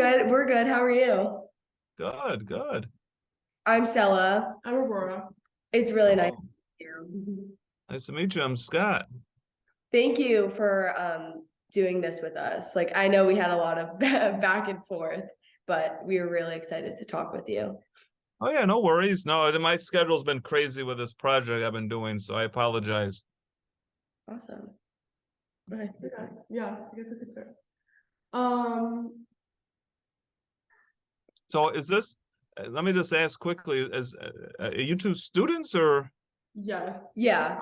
good. We're good. How are you? Good, good. I'm Stella. I'm Aurora. It's really nice to Oh, meet you. nice to meet you. I'm Scott. Thank you for doing this with us. Like, I know we had a lot of back and forth, but we were really excited to talk with you. Oh yeah, no worries. No, my schedule's been crazy with this project I've been doing, so I apologize. Awesome. Okay. Okay. Yeah, I guess I could start. Um, So is this, let me just ask quickly, are you two students or? yes. Yeah,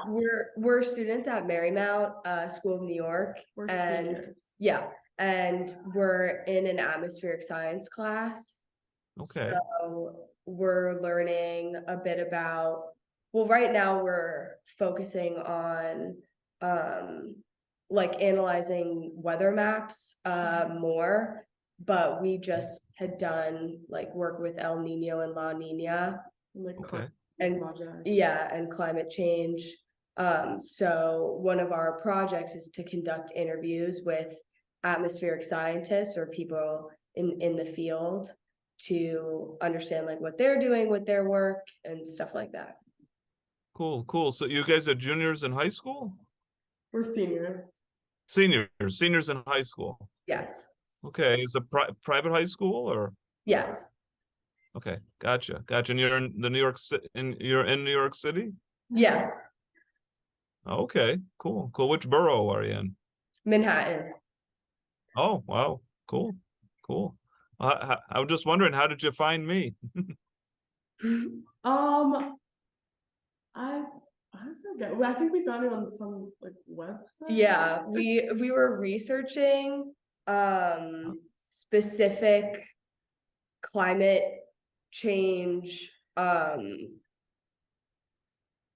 we're students at Marymount, School of New York, We're and seniors. yeah, and we're in an atmospheric science class. Okay, So we're learning a bit about, well, right now we're focusing on like analyzing weather maps more, but we just had done like work with El Nino and La Nina Like okay. and project. yeah, and climate change. So one of our projects is to conduct interviews with atmospheric scientists or people in the field to understand like what they're doing with their work and stuff like that. Cool, cool. So you guys are juniors in high school? We're seniors. Seniors in high school. Yes. Okay, is it private high school or? Yes. Okay, gotcha, gotcha. And you're in the New York City, you're in New York City? Yes. Okay, cool, cool. Which borough are you in? Manhattan. Oh, wow. Cool. Cool. I'm just wondering, how did you find me? Um, I forget. Well, I think we found it on some like website. Yeah, we were researching specific climate change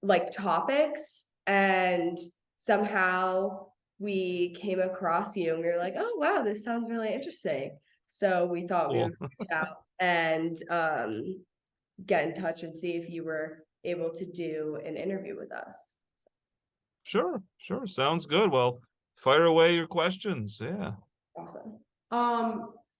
like topics, and somehow we came across you and we were like, oh wow, this sounds really interesting. So we thought we Cool. would reach out and get in touch and see if you were able to do an interview with us. Sure, sure. Sounds good. Well, fire away your questions. Yeah. Awesome.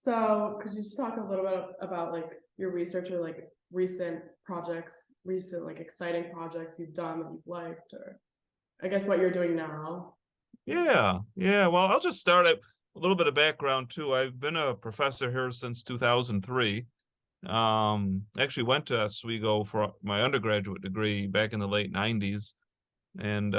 So could you just talk a little bit about like your research or like recent like exciting projects you've done that you've liked, or I guess what you're doing now? Yeah. Yeah. Well, I'll just start at a little bit of background too. I've been a professor here since 2003. Actually went to Oswego for my undergraduate degree back in the late 90s. And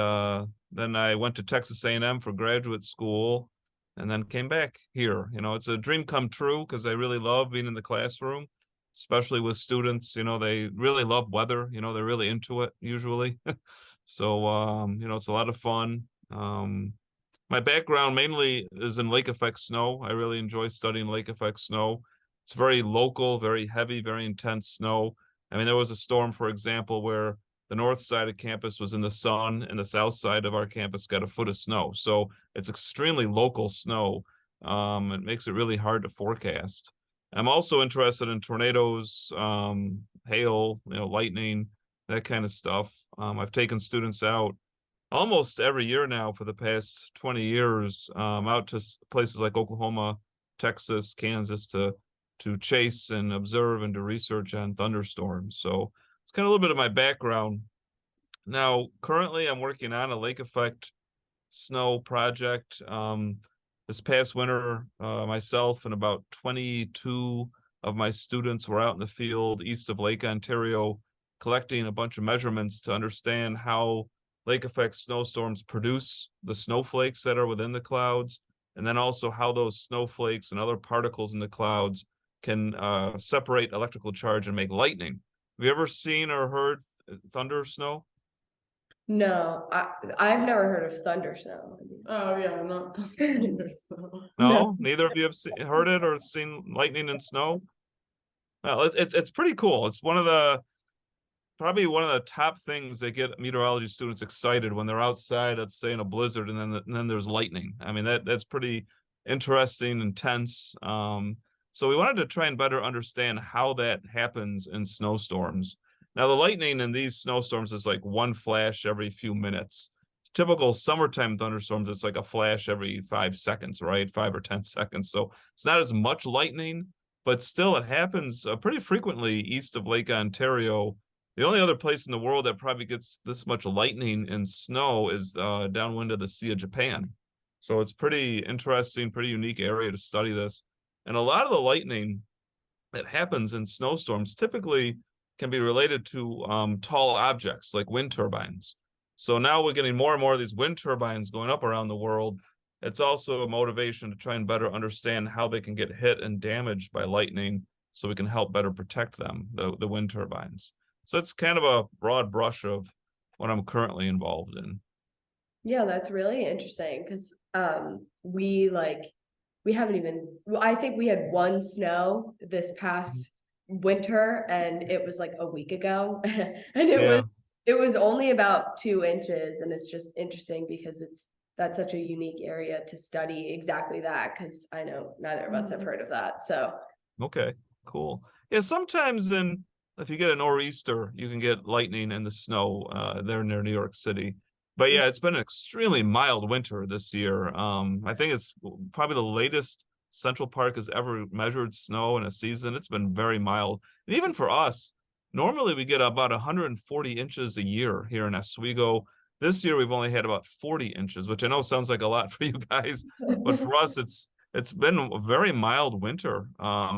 then I went to Texas A&M for graduate school and then came back here. You know, it's a dream come true because I really love being in the classroom, especially with students. You know, they really love weather. You know, they're really into it usually. So, you know, it's a lot of fun. My background mainly is in lake effect snow. I really enjoy studying lake effect snow. It's very local, very heavy, very intense snow. I mean, there was a storm, for example, where the north side of campus was in the sun and the south side of our campus got a foot of snow. So it's extremely local snow. It makes it really hard to forecast. I'm also interested in tornadoes, hail, you know, lightning, that kind of stuff. I've taken students out almost every year now for the past 20 years, out to places like Oklahoma, Texas, Kansas to chase and observe and do research on thunderstorms. So it's kind of a little bit of my background. Now, currently, I'm working on a lake effect snow project. This past winter, myself and about 22 of my students were out in the field east of Lake Ontario collecting a bunch of measurements to understand how lake effect snowstorms produce the snowflakes that are within the clouds, and then also how those snowflakes and other particles in the clouds can separate electrical charge and make lightning. Have you ever seen or heard thunder snow? No, I've never heard of thunder snow. Oh yeah, not the seniors though. No, neither of you have heard it or seen lightning and snow. Well, it's pretty cool. It's probably one of the top things that get meteorology students excited when they're outside, let's say in a blizzard, and then there's lightning. I mean, that's pretty interesting, intense. So we wanted to try and better understand how that happens in snowstorms. Now, the lightning in these snowstorms is like one flash every few minutes. Typical summertime thunderstorms, it's like a flash every 5 seconds, right? 5 or 10 seconds. So it's not as much lightning, but still it happens pretty frequently east of Lake Ontario. The only other place in the world that probably gets this much lightning and snow is downwind of the Sea of Japan. So it's pretty interesting, pretty unique area to study this. And a lot of the lightning that happens in snowstorms typically can be related to tall objects like wind turbines. So now we're getting more and more of these wind turbines going up around the world. It's also a motivation to try and better understand how they can get hit and damaged by lightning so we can help better protect them, the wind turbines. So it's kind of a broad brush of what I'm currently involved in. Yeah, that's really interesting because we haven't even, I think we had one snow this past winter and it was like a week ago and Yeah. it was only about 2 inches, and it's just interesting because that's such a unique area to study exactly that, because I know neither of us have heard of that. So Okay, cool. Yeah, sometimes if you get a nor'easter, you can get lightning in the snow there near New York City. But yeah, it's been an extremely mild winter this year. I think it's probably the latest Central Park has ever measured snow in a season. It's been very mild. And even for us, normally we get about 140 inches a year here in Oswego. This year we've only had about 40 inches, which I know sounds like a lot for you guys, but for us it's been a very mild winter.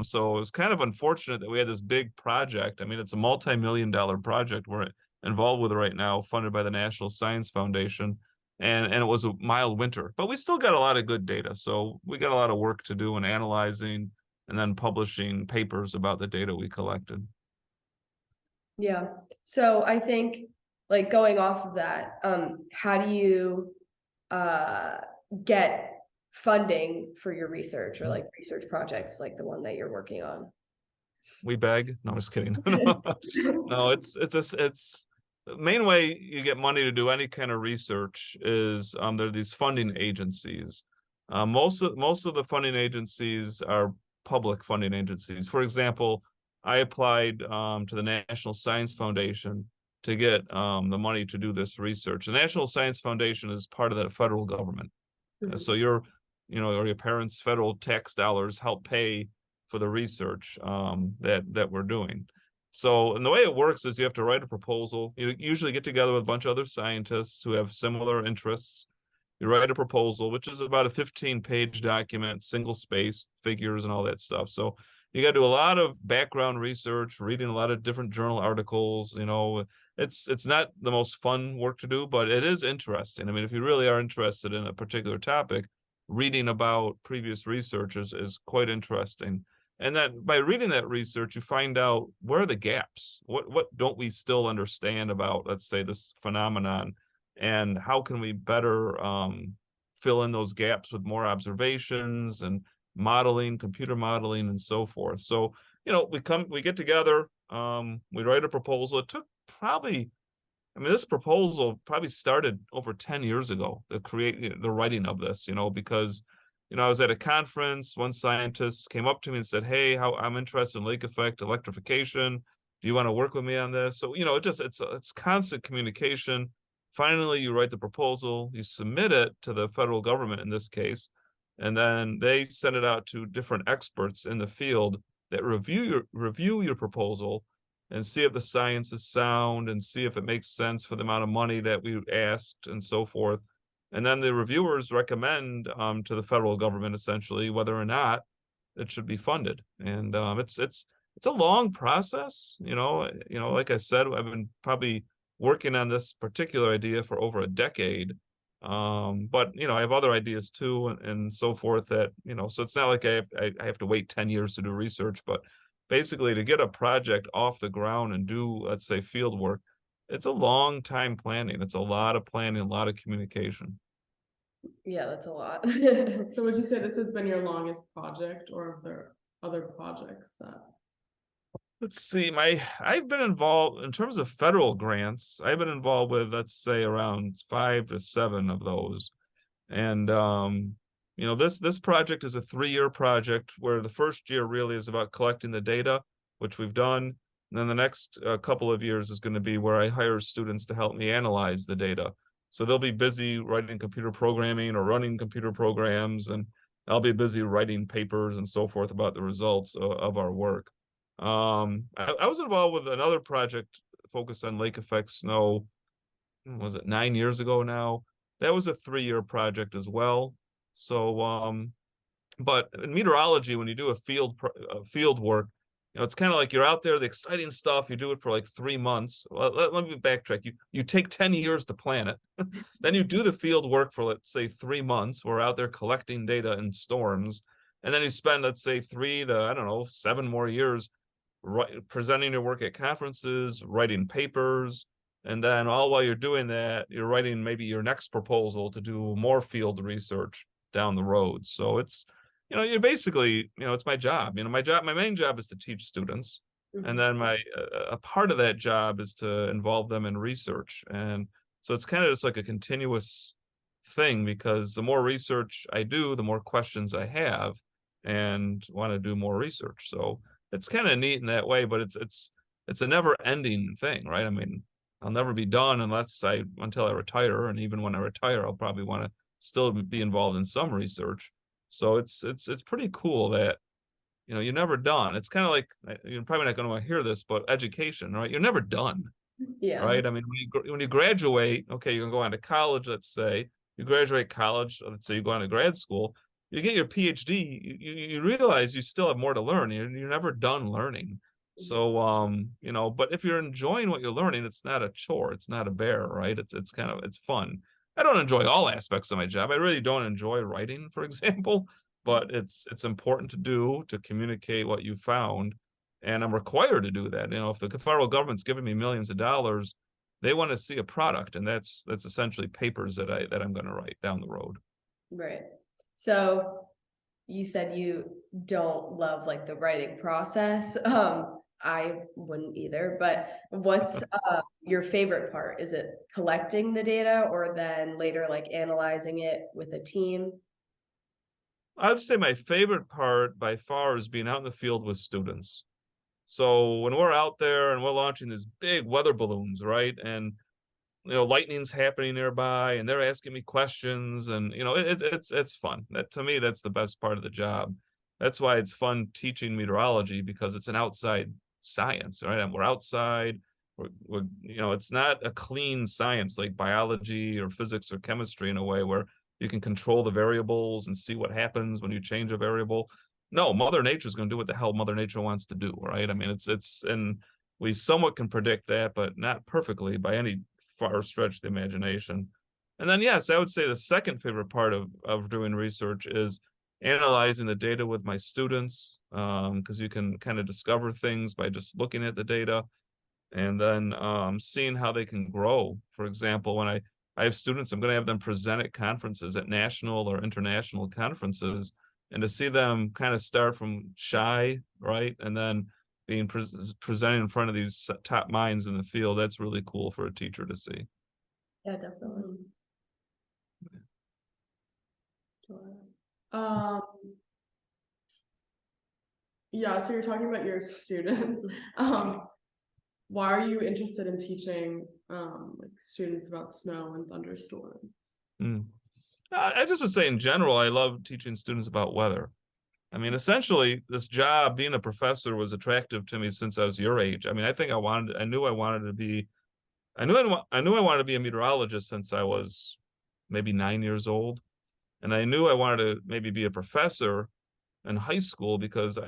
So it was kind of unfortunate that we had this big project. I mean, it's a multi-million-dollar project we're involved with right now, funded by the National Science Foundation. And it was a mild winter, but we still got a lot of good data. So we got a lot of work to do in analyzing and then publishing papers about the data we collected. yeah. So I think, like, going off of that, how do you get funding for your research, or like research projects like the one that you're working on? We beg. No, I'm just kidding. No, it's the main way you get money to do any kind of research is there are these funding agencies. Most of the funding agencies are public funding agencies. For example, I applied to the National Science Foundation to get the money to do this research. The National Science Foundation is part of the federal government. So or your parents' federal tax dollars help pay for the research that we're doing. So, and the way it works is you have to write a proposal. You usually get together with a bunch of other scientists who have similar interests. You write a proposal, which is about a 15-page document, single spaced figures and all that stuff. So you got to do a lot of background research, reading a lot of different journal articles. It's not the most fun work to do, but it is interesting. I mean, if you really are interested in a particular topic, reading about previous research is quite interesting. And that by reading that research, you find out where are the gaps? What don't we still understand about, let's say, this phenomenon, and how can we better fill in those gaps with more observations and modeling, computer modeling, and so forth. So, we get together, we write a proposal. It took this proposal probably started over 10 years ago to create the writing of this, because I was at a conference. One scientist came up to me and said, "Hey, I'm interested in lake effect electrification. Do you want to work with me on this?" So, it's constant communication. Finally, you write the proposal, you submit it to the federal government in this case, and then they send it out to different experts in the field that review your proposal and see if the science is sound and see if it makes sense for the amount of money that we asked and so forth. And then the reviewers recommend to the federal government essentially whether or not it should be funded. And it's a long process. Like I said, I've been probably working on this particular idea for over a decade. But I have other ideas too, and so forth that so it's not like I have to wait 10 years to do research, but basically to get a project off the ground and do, let's say, field work, it's a long time planning. It's a lot of planning, a lot of communication. Yeah, that's a lot. So would you say this has been your longest project, or are there other projects that? Let's see, I've been involved in terms of federal grants. I've been involved with, let's say, around 5 to 7 of those. And this project is a 3-year project where the first year really is about collecting the data, which we've done. And then the next couple of years is going to be where I hire students to help me analyze the data. So they'll be busy writing computer programming or running computer programs, and I'll be busy writing papers and so forth about the results of our work. I was involved with another project focused on lake effect snow. Was it 9 years ago now? That was a 3-year project as well. So, but in meteorology, when you do a field work, it's kind of like you're out there, the exciting stuff. You do it for like 3 months. Let me backtrack. You take 10 years to plan it. Then you do the field work for, let's say, 3 months. We're out there collecting data in storms. And then you spend, let's say, 3 to, I don't know, 7 more years presenting your work at conferences, writing papers. And then all while you're doing that, you're writing maybe your next proposal to do more field research down the road. So it's, you're basically, it's my job. My main job is to teach students. And then a part of that job is to involve them in research. And so it's kind of just like a continuous thing, because the more research I do, the more questions I have and want to do more research. So it's kind of neat in that way, but it's a never ending thing, right? I mean, I'll never be done until I retire. And even when I retire, I'll probably want to still be involved in some research. So it's pretty cool that, you're never done. It's kind of like, you're probably not going to want to hear this, but education, right? You're never done, Yeah. right? I mean, when you graduate, okay, you're going to go on to college, let's say. You graduate college, let's say you go on to grad school, you get your PhD, you realize you still have more to learn. You're never done learning. So, but if you're enjoying what you're learning, it's not a chore. It's not a bear, right? It's fun. I don't enjoy all aspects of my job. I really don't enjoy writing, for example, but it's important to do, to communicate what you found. And I'm required to do that. If the federal government's giving me millions of dollars, they want to see a product, and that's essentially papers that I'm going to write down the road. Right. So you said you don't love like the writing process. I wouldn't either, but what's your favorite part? Is it collecting the data, or then later like analyzing it with a team? I'd say my favorite part by far is being out in the field with students. So when we're out there and we're launching these big weather balloons, right? And lightning's happening nearby, and they're asking me questions, and it's fun. To me, that's the best part of the job. That's why it's fun teaching meteorology, because it's an outside science, right? And we're outside. It's not a clean science like biology or physics or chemistry, in a way where you can control the variables and see what happens when you change a variable. No, Mother Nature's going to do what the hell Mother Nature wants to do, right? I mean, and we somewhat can predict that, but not perfectly by any far stretch of the imagination. And then, yes, I would say the second favorite part of doing research is analyzing the data with my students, because you can kind of discover things by just looking at the data, and then seeing how they can grow. For example, when I have students, I'm going to have them present at conferences, at national or international conferences, and to see them kind of start from shy, right, and then being presenting in front of these top minds in the field, that's really cool for a teacher to see. Yeah, definitely. Yeah, so you're talking about your students. Why are you interested in teaching like students about snow and thunderstorms? I just would say in general, I love teaching students about weather. I mean, essentially, this job, being a professor, was attractive to me since I was your age. I mean, I knew I wanted to be a meteorologist since I was maybe 9 years old. And I knew I wanted to maybe be a professor in high school, because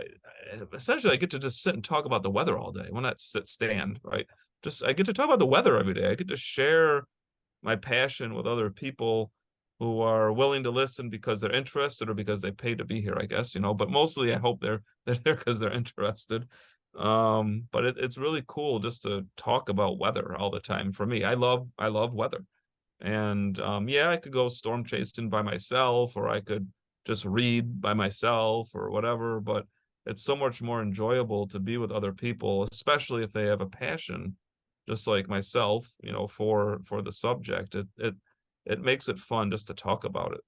essentially I get to just sit and talk about the weather all day. Well, not stand, right? I get to talk about the weather every day. I get to share my passion with other people who are willing to listen because they're interested, or because they pay to be here, I guess, but mostly I hope they're there because they're interested. But it's really cool just to talk about weather all the time. For me, I love weather. And yeah, I could go storm chasing by myself, or I could just read by myself or whatever, but it's so much more enjoyable to be with other people, especially if they have a passion just like myself, for the subject. It makes it fun just to talk about it.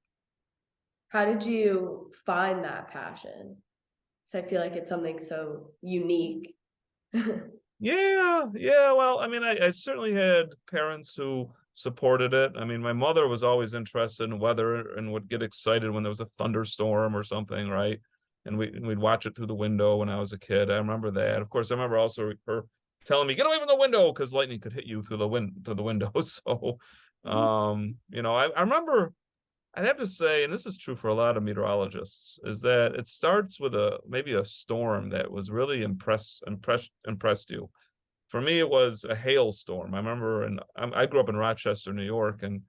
How did you find that passion? So I feel like it's something so unique. Yeah. Well, I mean, I certainly had parents who supported it. I mean, my mother was always interested in weather and would get excited when there was a thunderstorm or something, right? And we'd watch it through the window when I was a kid. I remember that. Of course, I remember also her telling me, get away from the window, because lightning could hit you through the window. So you know, I remember, I'd have to say, and this is true for a lot of meteorologists, is that it starts with maybe a storm that was really impressed you. For me, it was a hailstorm. I remember, and I grew up in Rochester, New York, and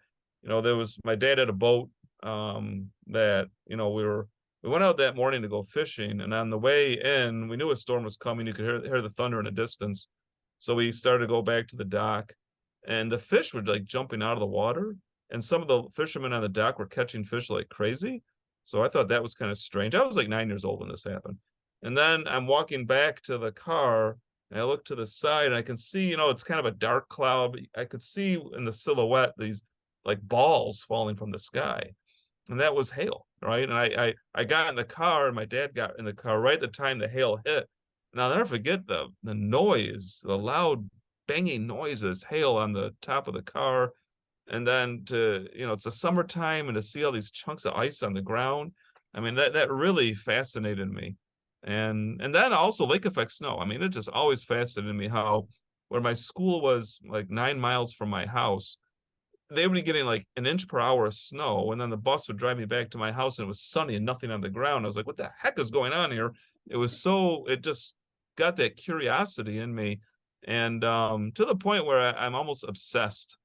you know, my dad had a boat that, you know, we went out that morning to go fishing, and on the way in, we knew a storm was coming. You could hear the thunder in the distance. So we started to go back to the dock, and the fish were like jumping out of the water, and some of the fishermen on the dock were catching fish like crazy. So I thought that was kind of strange. I was like 9 years old when this happened. And then I'm walking back to the car, and I look to the side, and I can see, you know, it's kind of a dark cloud, but I could see in the silhouette these like balls falling from the sky. And that was hail, right? And I got in the car, and my dad got in the car right at the time the hail hit. And I'll never forget the noise, the loud banging noise of this hail on the top of the car. And then you know, it's the summertime, and to see all these chunks of ice on the ground. I mean, that really fascinated me. And then also lake effect snow. I mean, it just always fascinated me how, where my school was like 9 miles from my house, they would be getting like an inch per hour of snow, and then the bus would drive me back to my house, and it was sunny and nothing on the ground. I was like, what the heck is going on here? It just got that curiosity in me, and to the point where I'm almost obsessed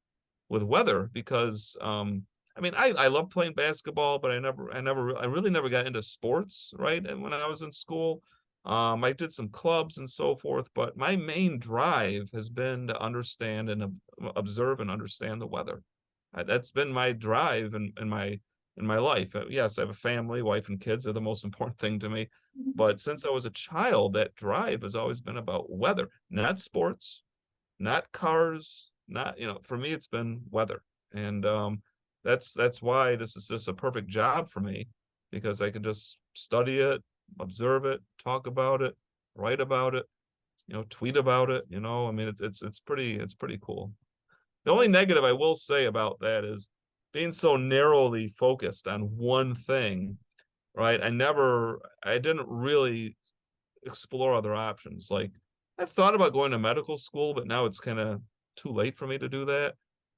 with weather, because I mean, I love playing basketball, but I really never got into sports, right? And when I was in school, I did some clubs and so forth, but my main drive has been to understand and observe and understand the weather. That's been my drive in my life. Yes, I have a family, wife, and kids are the most important thing to me. But since I was a child, that drive has always been about weather, not sports, not cars, not, you know, for me, it's been weather. And that's why this is just a perfect job for me, because I can just study it, observe it, talk about it, write about it, you know, tweet about it. You know, I mean, it's pretty cool. The only negative I will say about that is being so narrowly focused on one thing, right? I didn't really explore other options. Like, I've thought about going to medical school, but now it's kind of too late for me to do that.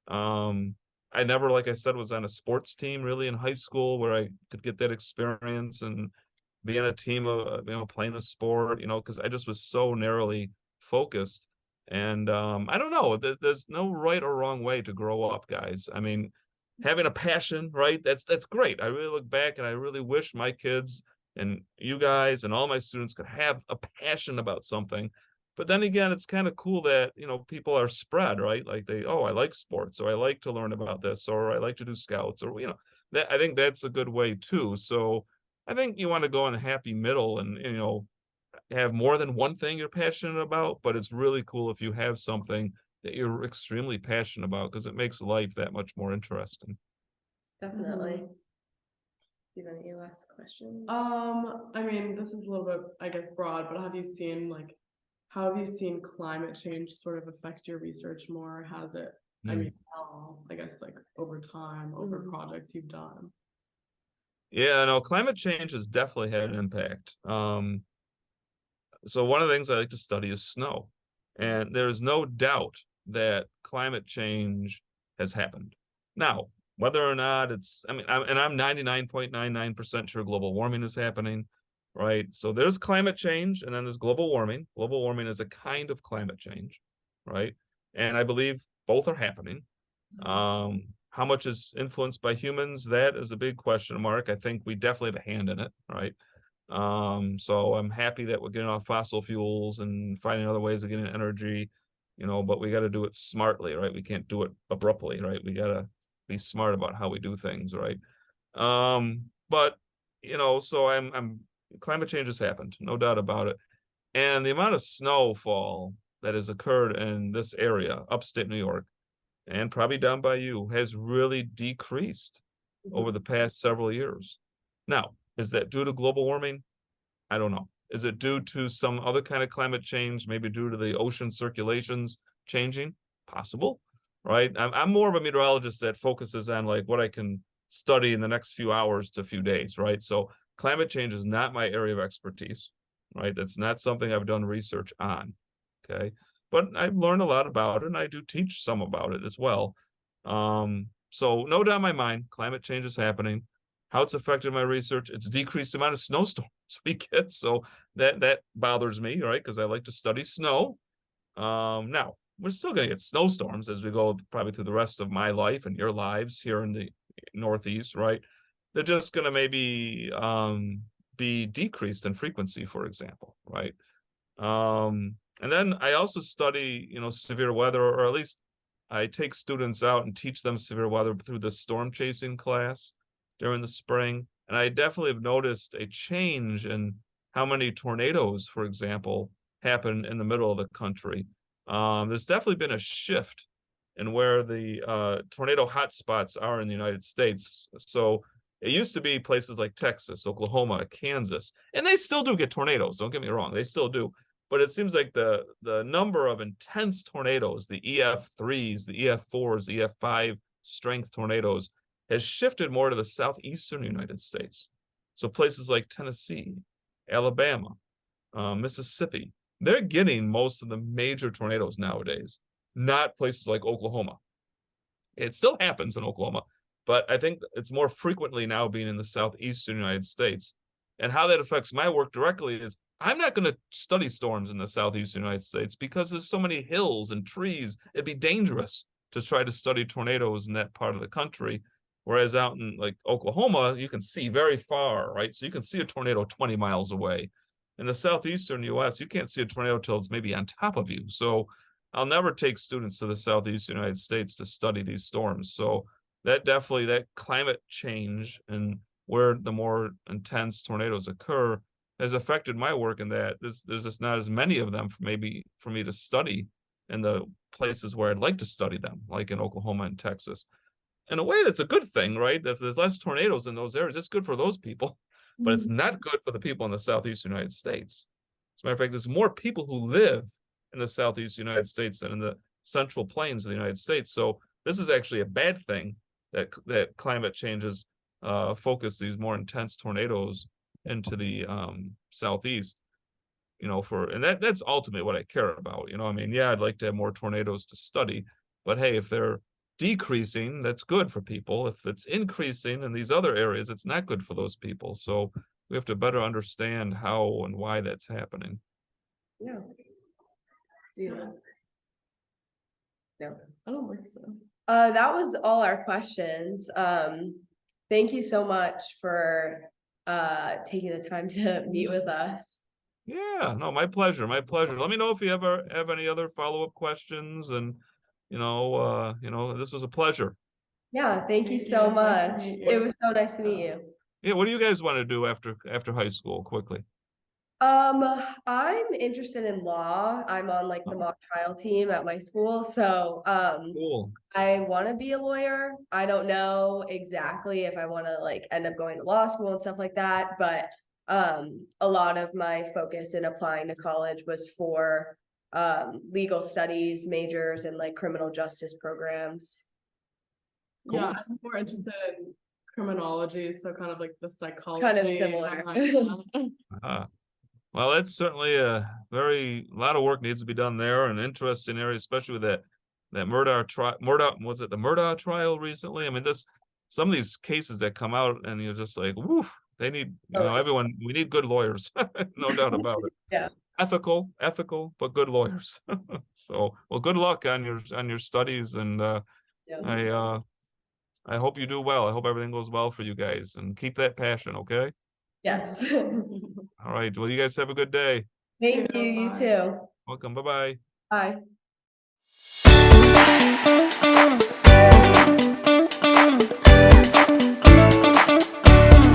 I never, like I said, was on a sports team really in high school where I could get that experience and be on a team of, you know, playing a sport, you know, because I just was so narrowly focused. And I don't know, there's no right or wrong way to grow up, guys. I mean, having a passion, right? That's great. I really look back and I really wish my kids and you guys and all my students could have a passion about something. But then again, it's kind of cool that, you know, people are spread, right? Like I like sports, or I like to learn about this, or I like to do scouts, or, you know, that I think that's a good way too. So I think you want to go in a happy middle and, you know, have more than one thing you're passionate about, but it's really cool if you have something that you're extremely passionate about, because it makes life that much more interesting. Definitely. Do you have any last questions? I mean, this is a little bit, I guess, broad, but how have you seen climate change sort of affect your research more? Has it, I mean, I guess, like over time, over projects you've done? Yeah, no, climate change has definitely had an impact. So one of the things I like to study is snow. And there's no doubt that climate change has happened. Now, whether or not it's, I mean, I'm 99.99% sure global warming is happening, right? So there's climate change, and then there's global warming. Global warming is a kind of climate change, right? And I believe both are happening. How much is influenced by humans? That is a big question mark. I think we definitely have a hand in it, right? So I'm happy that we're getting off fossil fuels and finding other ways of getting energy, you know, but we got to do it smartly, right? We can't do it abruptly, right? We got to be smart about how we do things, right? But you know, so I'm climate change has happened, no doubt about it. And the amount of snowfall that has occurred in this area, upstate New York, and probably down by you, has really decreased over the past several years. Now, is that due to global warming? I don't know. Is it due to some other kind of climate change, maybe due to the ocean circulations changing? Possible. right? I'm more of a meteorologist that focuses on like what I can study in the next few hours to few days, right? So climate change is not my area of expertise, right? That's not something I've done research on, okay? But I've learned a lot about it, and I do teach some about it as well. So no doubt in my mind, climate change is happening. How it's affected my research, it's decreased the amount of snowstorms we get, so that bothers me, right? Because I like to study snow. Now we're still going to get snowstorms as we go probably through the rest of my life and your lives here in the Northeast, right? They're just going to maybe be decreased in frequency, for example, right? And then I also study, severe weather, or at least I take students out and teach them severe weather through the storm chasing class during the spring. And I definitely have noticed a change in how many tornadoes, for example, happen in the middle of the country. There's definitely been a shift in where the tornado hotspots are in the United States. So it used to be places like Texas, Oklahoma, Kansas, and they still do get tornadoes. Don't get me wrong, they still do. But it seems like the number of intense tornadoes, the EF3s, the EF4s, the EF5 strength tornadoes, has shifted more to the southeastern United States. So places like Tennessee, Alabama, Mississippi, they're getting most of the major tornadoes nowadays, not places like Oklahoma. It still happens in Oklahoma, but I think it's more frequently now being in the southeastern United States. And how that affects my work directly is I'm not going to study storms in the southeastern United States because there's so many hills and trees. It'd be dangerous to try to study tornadoes in that part of the country. Whereas out in like Oklahoma, you can see very far, right? So you can see a tornado 20 miles away. In the southeastern US, you can't see a tornado till it's maybe on top of you. So I'll never take students to the southeastern United States to study these storms. So that definitely, that climate change and where the more intense tornadoes occur has affected my work in that there's just not as many of them maybe for me to study in the places where I'd like to study them, like in Oklahoma and Texas. In a way, that's a good thing, right? If there's less tornadoes in those areas, it's good for those people, but it's not good for the people in the southeastern United States. As a matter of fact, there's more people who live in the southeast United States than in the central plains of the United States. So this is actually a bad thing that climate changes focus these more intense tornadoes into the southeast, and that's ultimately what I care about. I mean, yeah, I'd like to have more tornadoes to study, but hey, if they're decreasing, that's good for people. If it's increasing in these other areas, it's not good for those people. So we have to better understand how and why that's happening. Yeah. Do you know? No, I don't think so. That was all our questions. Thank you so much for taking the time to meet with us. Yeah, no, my pleasure. My pleasure. Let me know if you ever have any other follow-up questions, and this was a pleasure. Yeah, thank you Thank so you. It's nice to much. meet It you. was so nice to meet you. Yeah, what do you guys want to do after high school quickly? I'm interested in law. I'm on like the mock trial team at my school. So Cool. I want to be a lawyer. I don't know exactly if I want to like end up going to law school and stuff like that, but a lot of my focus in applying to college was for legal studies majors and like criminal justice programs. Cool. Yeah, I'm more interested in criminology, so kind of like the psychology. Kind of similar. behind Well, that's certainly a lot of work needs to be done there, and interesting area, especially with that Murdaugh trial. Was it the Murdaugh trial recently? I mean, some of these cases that come out, and you're just like, woof, they need, everyone, we need good lawyers, no doubt about it. Yeah. Ethical, but good lawyers. So, well, good luck on your studies, and Yeah. I hope you do well. I hope everything goes well for you guys, and keep that passion, okay? Yes. All right. Well, you guys have a good day. Thank you. You too. Welcome. Bye-bye. Bye.